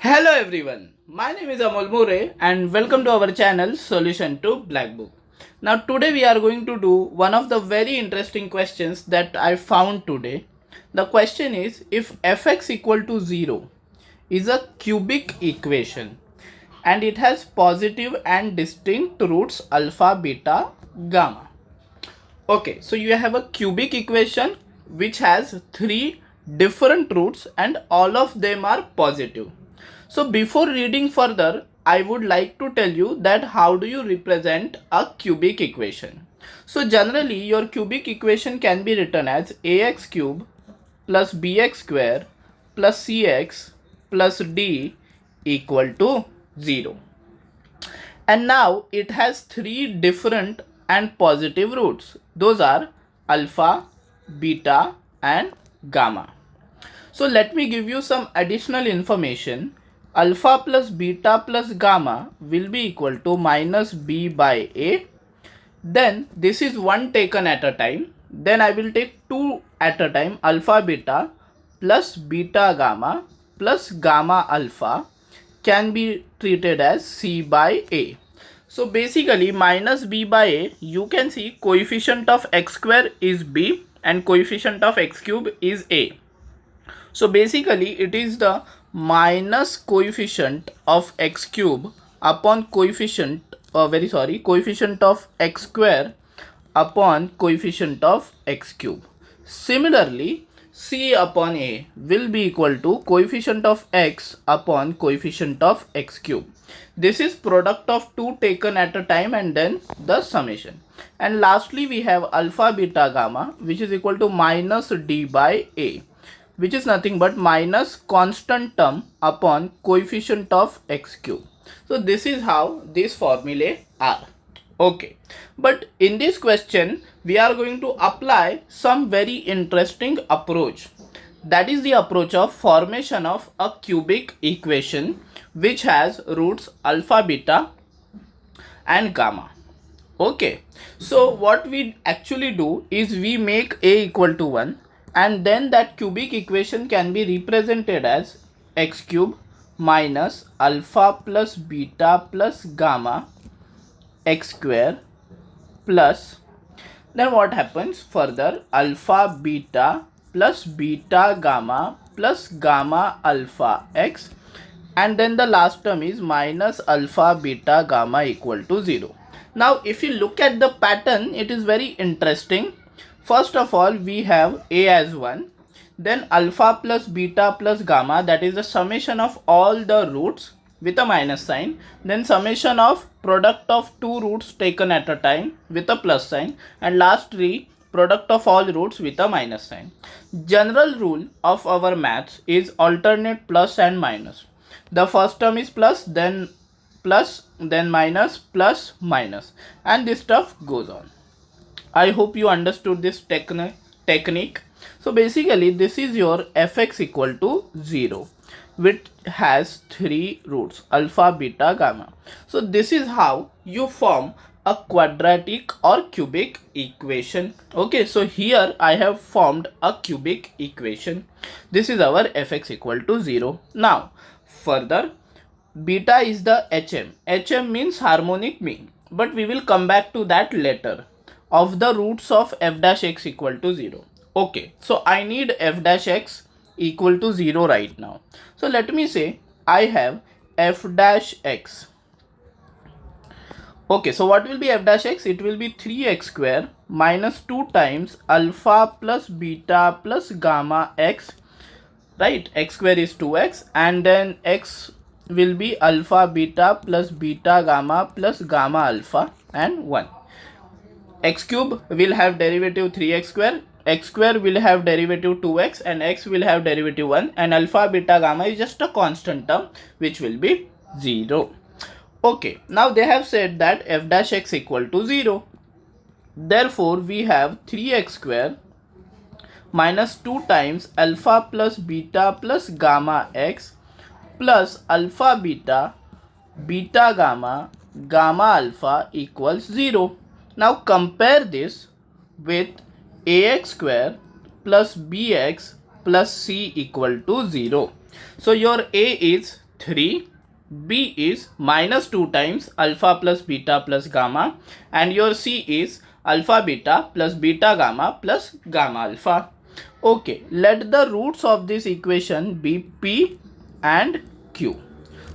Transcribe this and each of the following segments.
Hello everyone, my name is Amol Mure and welcome to our channel Solution to Black Book. Now today we are going to do one of the very interesting questions that I found today. The question is, if fx equal to 0 is a cubic equation and it has positive and distinct roots alpha, beta, gamma. Okay, so you have a cubic equation which has three different roots and all of them are positive. So before reading further, I would like to tell you that how do you represent a cubic equation. So generally your cubic equation can be written as ax cube plus bx square plus cx plus d equal to 0. And now it has three different and positive roots. Those are alpha, beta and gamma. So let me give you some additional information. Alpha plus beta plus gamma will be equal to minus b by a. Then this is one taken at a time. Then I will take two at a time, alpha beta plus beta gamma plus gamma alpha can be treated as c by a. So basically minus b by a, you can see coefficient of x square is b and coefficient of x cube is a. So basically it is the minus coefficient of x cube upon coefficient coefficient of x square upon coefficient of x cube. Similarly, c upon a will be equal to coefficient of x upon coefficient of x cube. This is product of two taken at a time and then the summation. And lastly we have alpha beta gamma which is equal to minus d by a, which is nothing but minus constant term upon coefficient of x cube. So this is how these formulae are. Okay, but in this question we are going to apply some very interesting approach. That is the approach of formation of a cubic equation which has roots alpha, beta and gamma. Okay, so what we actually do is we make a equal to 1 and then that cubic equation can be represented as x cube minus alpha plus beta plus gamma x square plus, then what happens further, alpha beta plus beta gamma plus gamma alpha x, and then the last term is minus alpha beta gamma equal to 0. Now if you look at the pattern, it is very interesting. First of all we have a as 1, then alpha plus beta plus gamma, that is the summation of all the roots with a minus sign, then summation of product of two roots taken at a time with a plus sign, and lastly product of all roots with a minus sign. General rule of our maths is alternate plus and minus. The first term is plus, then minus, plus minus, and this stuff goes on. I hope you understood this technique. So basically this is your fx equal to 0 which has three roots alpha, beta, gamma. So this is how you form a quadratic or cubic equation. Okay, so here I have formed a cubic equation. This is our fx equal to 0. Now further, beta is the hm means harmonic mean, but we will come back to that later, of the roots of f dash x equal to 0. Okay, so I need f dash x equal to 0 right now. So let me say I have f dash x. Okay, so what will be f dash x? It will be 3x square minus 2 times alpha plus beta plus gamma x, right? X square is 2x, and then x will be alpha beta plus beta gamma plus gamma alpha and 1. X cube will have derivative 3x square, x square will have derivative 2x, and x will have derivative 1, and alpha beta gamma is just a constant term which will be 0. Okay, now they have said that f dash x equal to 0. Therefore we have 3x square minus 2 times alpha plus beta plus gamma x plus alpha beta, beta gamma, gamma alpha equals 0. Now compare this with ax square plus bx plus c equal to 0. So your a is 3. B is minus 2 times alpha plus beta plus gamma, and your C is alpha beta plus beta gamma plus gamma alpha. Okay, let the roots of this equation be P and Q.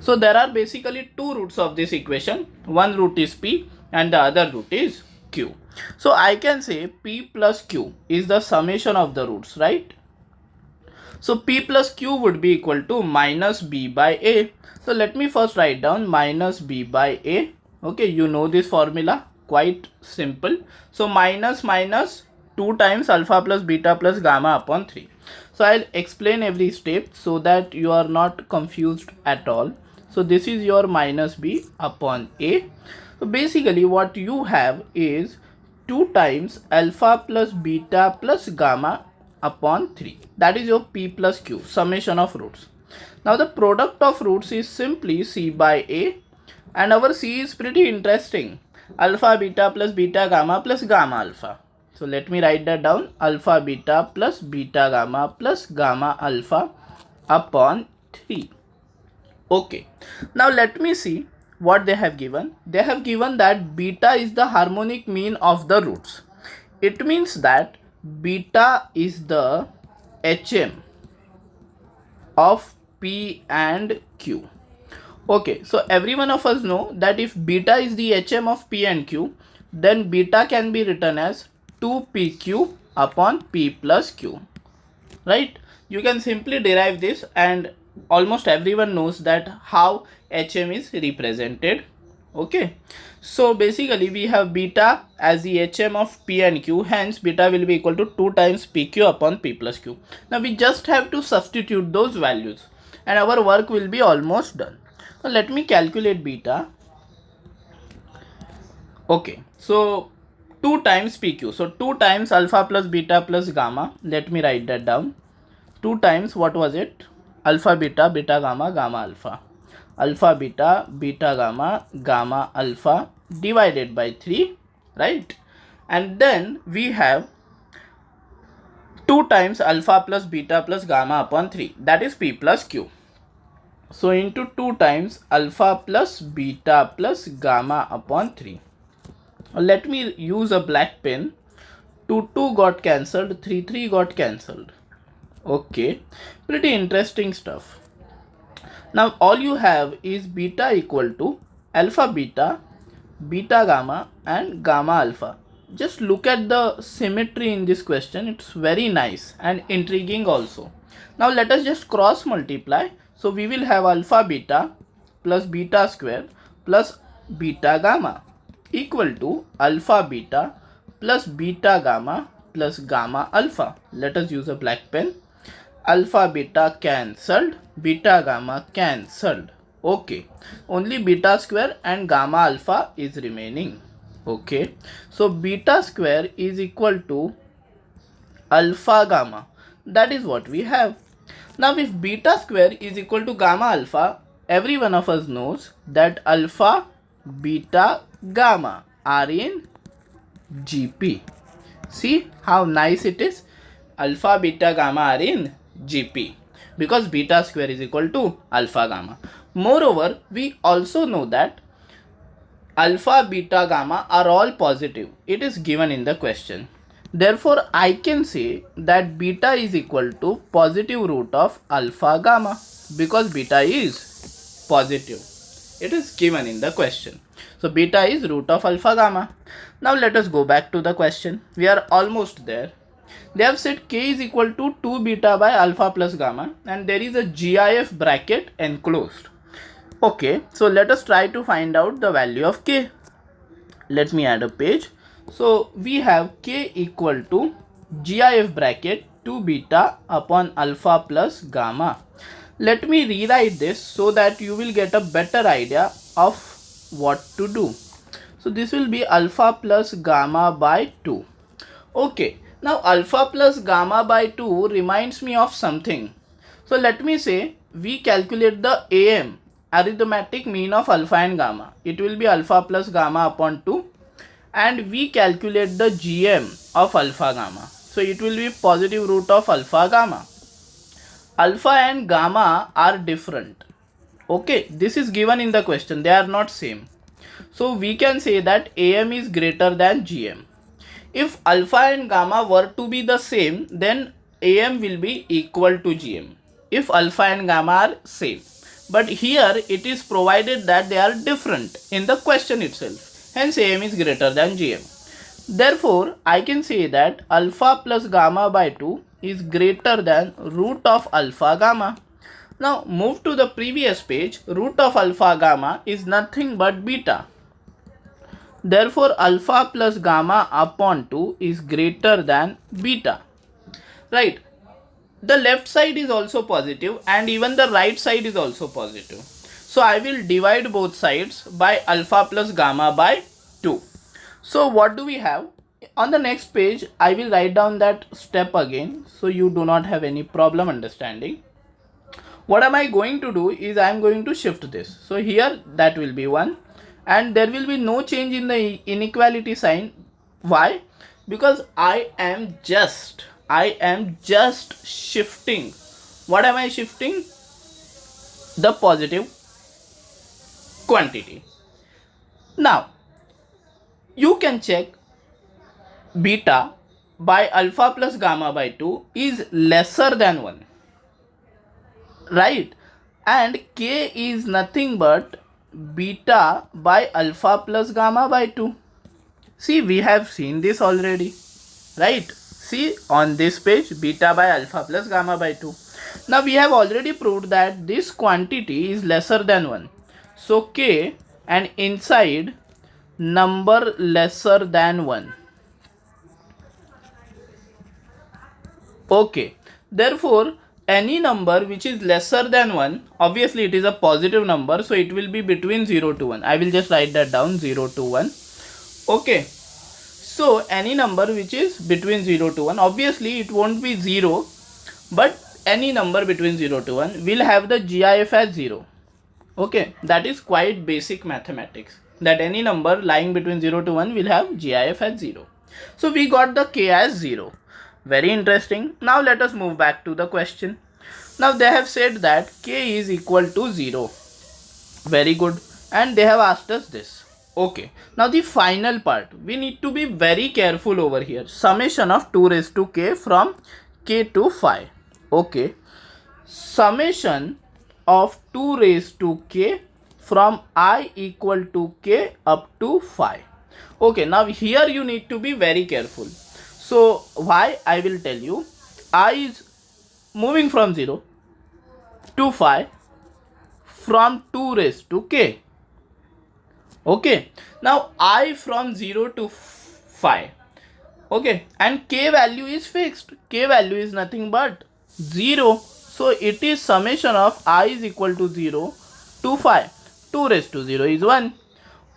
So there are basically two roots of this equation. One root is P and the other root is Q. So I can say P plus Q is the summation of the roots, right? So P plus Q would be equal to minus B by A. So let me first write down minus B by A. Okay, you know this formula, quite simple. So minus 2 times alpha plus beta plus gamma upon 3. So I'll explain every step so that you are not confused at all. So this is your minus B upon A. So basically what you have is 2 times alpha plus beta plus gamma upon 3. That is your P plus Q, summation of roots. Now the product of roots is simply C by A, and our C is pretty interesting. Alpha beta plus beta gamma plus gamma alpha. So let me write that down. Alpha beta plus beta gamma plus gamma alpha upon 3. Okay. Now let me see what they have given. They have given that beta is the harmonic mean of the roots. It means that beta is the HM of P and Q. Okay, so every one of us know that if beta is the HM of P and Q, then beta can be written as 2PQ upon P plus Q, right? You can simply derive this, and almost everyone knows that how HM is represented. Okay, so basically we have beta as the HM of P and Q, hence beta will be equal to 2 times PQ upon P plus Q. Now we just have to substitute those values and our work will be almost done. Now let me calculate beta. Okay, so 2 times PQ, so 2 times alpha plus beta plus gamma. Let me write that down. 2 times, what was it? Alpha beta, beta gamma, gamma alpha. Alpha beta, beta gamma, gamma alpha divided by 3, right? And then we have 2 times alpha plus beta plus gamma upon 3, that is P plus Q. So into 2 times alpha plus beta plus gamma upon 3. Let me use a black pen. 2 got cancelled, 3 got cancelled. Okay, pretty interesting stuff. Now all you have is beta equal to alpha beta, beta gamma and gamma alpha. Just look at the symmetry in this question. It's very nice and intriguing also. Now let us just cross multiply. So we will have alpha beta plus beta square plus beta gamma equal to alpha beta plus beta gamma plus gamma alpha. Let us use a black pen. Alpha beta cancelled, beta gamma cancelled. Okay, only beta square and gamma alpha is remaining. Okay, so beta square is equal to alpha gamma. That is what we have. Now if beta square is equal to gamma alpha, every one of us knows that alpha, beta, gamma are in GP. See how nice it is? Alpha, beta, gamma are in GP because beta square is equal to alpha gamma. Moreover, we also know that alpha, beta, gamma are all positive. It is given in the question. Therefore, I can say that beta is equal to positive root of alpha gamma because beta is positive. It is given in the question. So beta is root of alpha gamma. Now let us go back to the question. We are almost there. They have said k is equal to 2 beta by alpha plus gamma and there is a GIF bracket enclosed. Okay, so let us try to find out the value of k. Let me add a page. So we have k equal to GIF bracket 2 beta upon alpha plus gamma. Let me rewrite this so that you will get a better idea of what to do. So this will be alpha plus gamma by 2. Okay, now alpha plus gamma by 2 reminds me of something. So let me say we calculate the AM, arithmetic mean of alpha and gamma. It will be alpha plus gamma upon 2 and we calculate the GM of alpha gamma. So it will be positive root of alpha gamma. Alpha and gamma are different. Okay, this is given in the question, they are not same. So we can say that AM is greater than GM. If alpha and gamma were to be the same, then AM will be equal to GM if alpha and gamma are same. But here it is provided that they are different in the question itself. Hence AM is greater than GM. Therefore, I can say that alpha plus gamma by 2 is greater than root of alpha gamma. Now move to the previous page. Root of alpha gamma is nothing but beta. Therefore, alpha plus gamma upon 2 is greater than beta. Right. The left side is also positive and even the right side is also positive. So I will divide both sides by alpha plus gamma by 2. So what do we have? On the next page, I will write down that step again so you do not have any problem understanding. What am I going to do is I am going to shift this. So here that will be 1 and there will be no change in the inequality sign. Why? Because I am just shifting. What am I shifting? The positive quantity. Now you can check beta by alpha plus gamma by 2 is lesser than 1. Right, and k is nothing but beta by alpha plus gamma by 2. See, we have seen this already, right? See on this page, beta by alpha plus gamma by 2. Now we have already proved that this quantity is lesser than 1. So k and inside number lesser than 1. Okay, therefore any number which is lesser than 1, obviously it is a positive number, so it will be between 0 to 1. I will just write that down, 0 to 1. Okay, so any number which is between 0 to 1, obviously it won't be 0, but any number between 0 to 1 will have the GIF as 0. Okay, that is quite basic mathematics, that any number lying between 0 to 1 will have GIF as 0. So we got the k as 0. Very interesting. Now let us move back to the question. Now they have said that k is equal to 0. Very good. And they have asked us this. Okay. Now the final part. We need to be very careful over here. Summation of 2 raised to k from k to phi. Okay. Summation of 2 raised to k from I equal to k up to phi. Okay. Now here you need to be very careful. So why, I will tell you. I is moving from 0 to phi from 2 raised to k. Okay. Now I from 0 to phi. Okay. And k value is fixed. K value is nothing but 0. So it is summation of I is equal to 0 to phi. 2 raised to 0 is 1.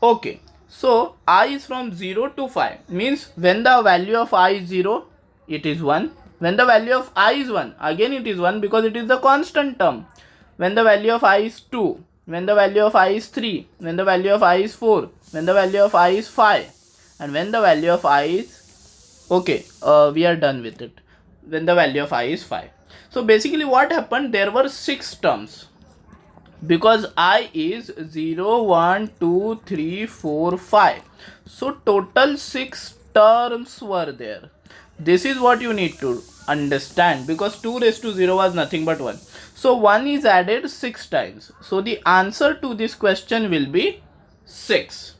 Okay. So I is from 0 to phi, means when the value of I is 0, it is 1. When the value of I is 1, again it is 1 because it is the constant term. When the value of I is 2, when the value of I is 3, when the value of I is 4, when the value of I is 5, and when the value of I is, okay, we are done with it, when the value of I is 5. So basically what happened, there were 6 terms. Because I is 0, 1, 2, 3, 4, 5. So total 6 terms were there. This is what you need to understand, because 2 raised to 0 was nothing but 1. So 1 is added 6 times. So the answer to this question will be 6.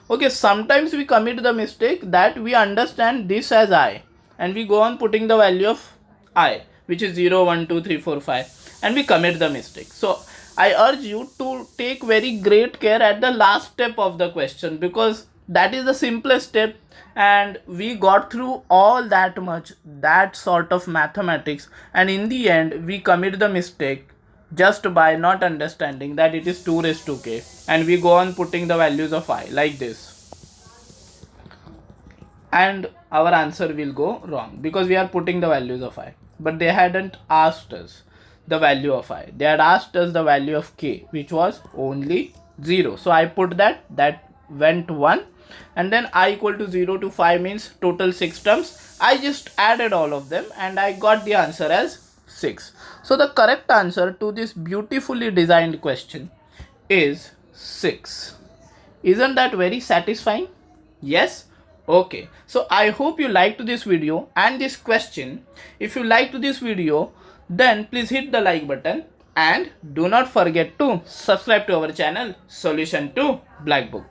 Okay, sometimes we commit the mistake that we understand this as I and we go on putting the value of I, which is 0, 1, 2, 3, 4, 5, and we commit the mistake. So I urge you to take very great care at the last step of the question, because that is the simplest step and we got through all that much, that sort of mathematics, and in the end we commit the mistake just by not understanding that it is 2 raised to k and we go on putting the values of I like this, and our answer will go wrong because we are putting the values of I, but they hadn't asked us the value of I. They had asked us the value of k, which was only 0. So I put that went 1, and then I equal to 0 to 5 means total 6 terms. I just added all of them and I got the answer as 6. So the correct answer to this beautifully designed question is 6. Isn't that very satisfying? Yes? Okay. So I hope you liked this video and this question. If you liked this video, then please hit the like button and do not forget to subscribe to our channel Solution to Black Book.